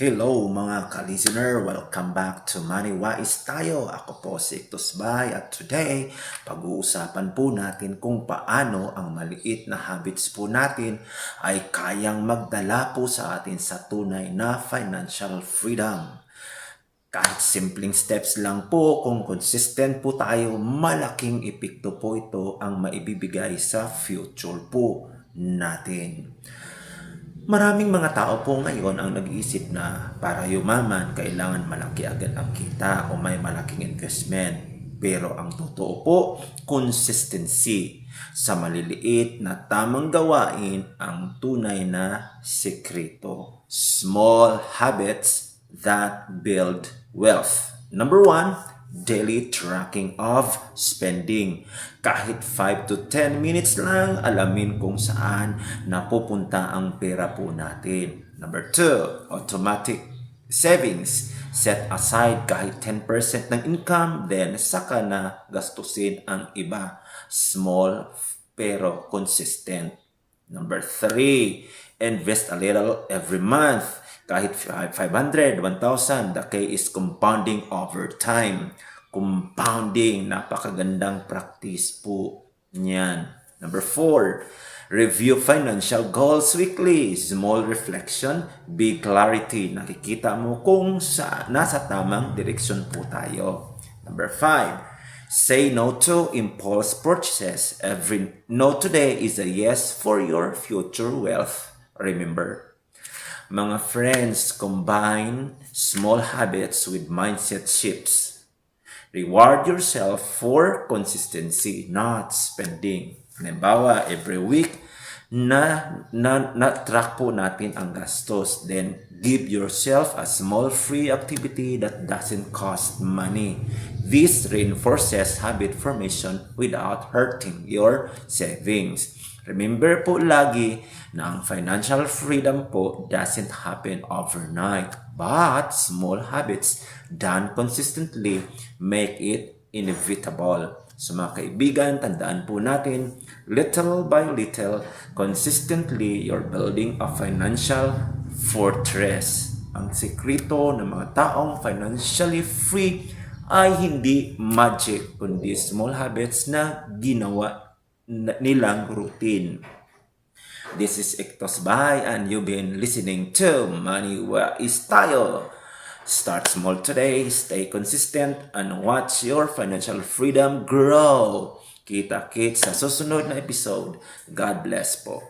Hello mga ka-listener! Welcome back to Money Wise tayo. Ako po si Tos Bay at today, pag-uusapan po natin kung paano ang maliit na habits po natin ay kayang magdala po sa atin sa tunay na financial freedom. Kahit simpleng steps lang po, kung consistent po tayo, malaking epekto po ito ang maibibigay sa future po natin. Maraming mga tao po ngayon ang nag-iisip na para yumaman, kailangan malaki agad ang kita o may malaking investment. Pero ang totoo po, consistency sa maliliit na tamang gawain ang tunay na sekreto. Small habits that build wealth. Number 1, daily tracking of spending. Kahit 5 to 10 minutes lang, alamin kung saan napupunta ang pera po natin. Number 2, automatic savings. Set aside kahit 10% ng income, then saka na gastusin ang iba. Small pero consistent. Number 3, invest a little every month. Kahit 500, 1,000, the key is compounding over time. Compounding, napakagandang practice po niyan. Number 4, review financial goals weekly. Small reflection, big clarity. Nakikita mo kung nasa tamang direksyon po tayo. Number 5, say no to impulse purchases. Every no today is a yes for your future wealth. Remember, mga friends, combine small habits with mindset shifts. Reward yourself for consistency, not spending. Halimbawa, every week, na-track po natin ang gastos. Then, give yourself a small free activity that doesn't cost money. This reinforces habit formation without hurting your savings. Remember po lagi na ang financial freedom po doesn't happen overnight, but small habits done consistently make it inevitable. So mga kaibigan, tandaan po natin, little by little, consistently, you're building a financial fortress. Ang sekreto ng mga taong financially free ay hindi magic, kundi small habits na ginawa nilang routine. This is Tos Bay and you've been listening to Money Wise tayo. Start small today, stay consistent, and watch your financial freedom grow. Kita-kits sa susunod na episode. God bless po.